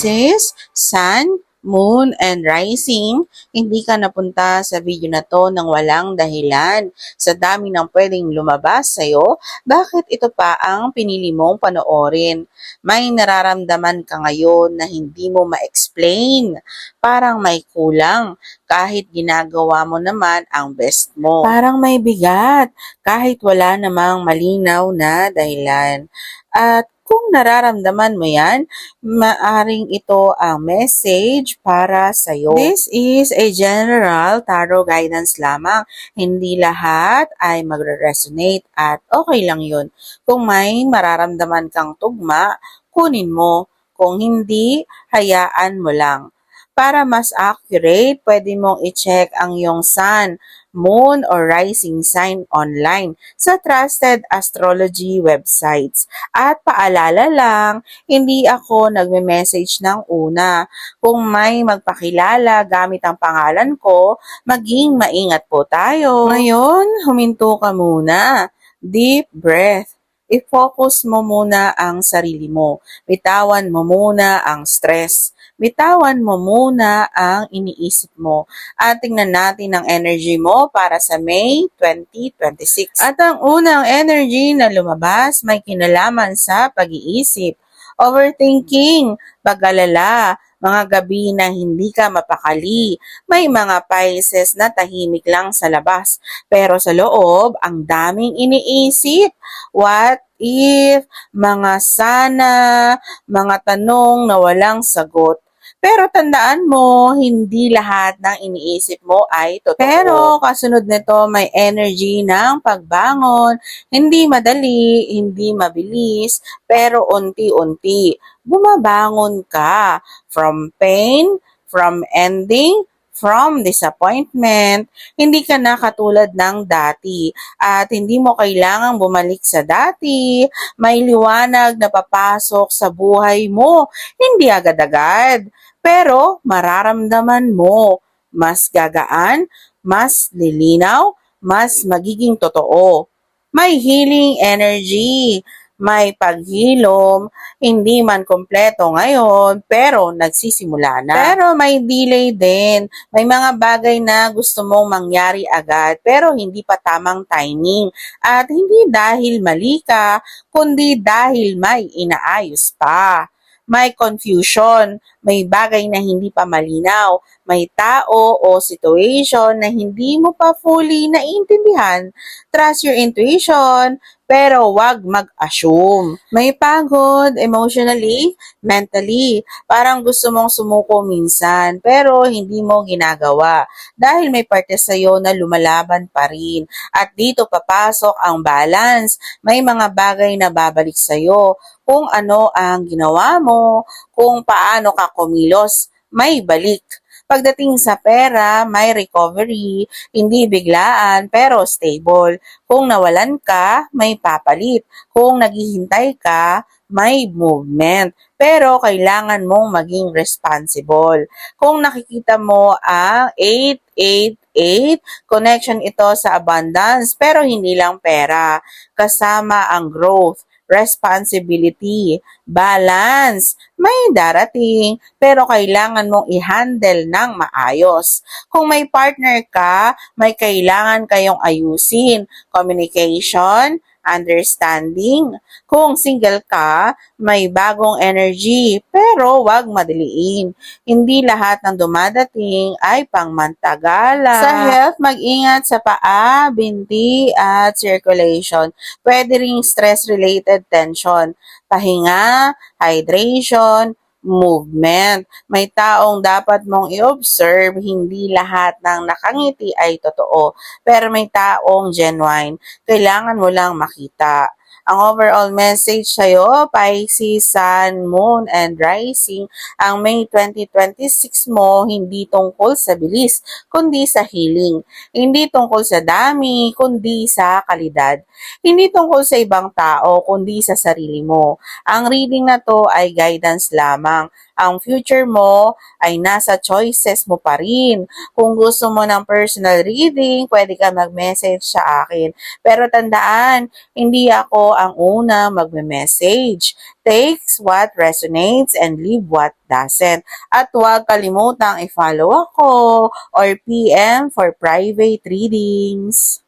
Pisces, Sun, Moon, and Rising, hindi ka napunta sa video na to ng walang dahilan. Sa dami ng pwedeng lumabas sa'yo, bakit ito pa ang pinili mong panoorin? May nararamdaman ka ngayon na hindi mo ma-explain. Parang may kulang kahit ginagawa mo naman ang best mo. Parang may bigat kahit wala namang malinaw na dahilan. At kung nararamdaman mo yan, maaring ito ang message para sa'yo. This is a general tarot guidance lamang. Hindi lahat ay magre-resonate at okay lang yun. Kung may mararamdaman kang tugma, kunin mo. Kung hindi, hayaan mo lang. Para mas accurate, pwede mong i-check ang iyong sun, moon, or rising sign online sa trusted astrology websites. At paalala lang, hindi ako nagme-message ng una. Kung may magpakilala gamit ang pangalan ko, maging maingat po tayo. Ngayon, huminto ka muna. Deep breath. I-focus mo muna ang sarili mo. Bitawan mo muna ang stress. Bitawan mo muna ang iniisip mo. At tingnan natin ang energy mo para sa May 2026. At ang unang energy na lumabas may kinalaman sa pag-iisip, overthinking, pag-alala, mga gabi na hindi ka mapakali. May mga Pisces na tahimik lang sa labas, pero sa loob, ang daming iniisip. What if, mga sana, mga tanong na walang sagot. Pero tandaan mo, hindi lahat ng iniisip mo ay totoo. Pero kasunod nito may energy ng pagbangon. Hindi madali, hindi mabilis, pero unti-unti. Bumabangon ka from pain, from ending, from disappointment. Hindi ka na katulad ng dati at hindi mo kailangang bumalik sa dati. May liwanag na papasok sa buhay mo, hindi agad-agad. Pero mararamdaman mo, mas gagaan, mas lilinaw, mas magiging totoo. May healing energy, may paghilom, hindi man kompleto ngayon, pero nagsisimula na. Pero may delay din. May mga bagay na gusto mong mangyari agad, pero hindi pa tamang timing. At hindi dahil mali ka, kundi dahil may inaayos pa. May confusion, may bagay na hindi pa malinaw, may tao o situation na hindi mo pa fully naiintindihan. Trust your intuition, pero wag mag-assume. May pagod emotionally, mentally. Parang gusto mong sumuko minsan, pero hindi mo ginagawa. Dahil may parte sa'yo na lumalaban pa rin. At dito papasok ang balance. May mga bagay na babalik sa'yo. Kung ano ang ginawa mo, kung paano ka kumilos, may balik. Pagdating sa pera, may recovery, hindi biglaan pero stable. Kung nawalan ka, may papalit. Kung naghihintay ka, may movement. Pero kailangan mong maging responsible. Kung nakikita mo ang 888, connection ito sa abundance pero hindi lang pera. Kasama ang growth, responsibility, balance. May darating, pero kailangan mong i-handle ng maayos. Kung may partner ka, may kailangan kayong ayusin. Communication, understanding. Kung single ka, may bagong energy, pero wag madaliin. Hindi lahat ng dumadating ay pangmantagalan. Sa health, mag-ingat sa paa, binti, at circulation. Pwede ring stress-related tension, pahinga, hydration, movement. May taong dapat mong i-observe, hindi lahat ng nakangiti ay totoo, pero may taong genuine. Kailangan mo lang makita. Ang overall message sa'yo, Pisces, Sun, Moon, and Rising, ang May 2026 mo, hindi tungkol sa bilis, kundi sa healing. Hindi tungkol sa dami, kundi sa kalidad. Hindi tungkol sa ibang tao, kundi sa sarili mo. Ang reading na to ay guidance lamang Ang future mo ay nasa choices mo pa rin. Kung gusto mo ng personal reading, pwede ka mag-message sa akin. Pero tandaan, hindi ako ang una magme-message. Takes what resonates and leave what doesn't. At huwag kalimutang i-follow ako or PM for private readings.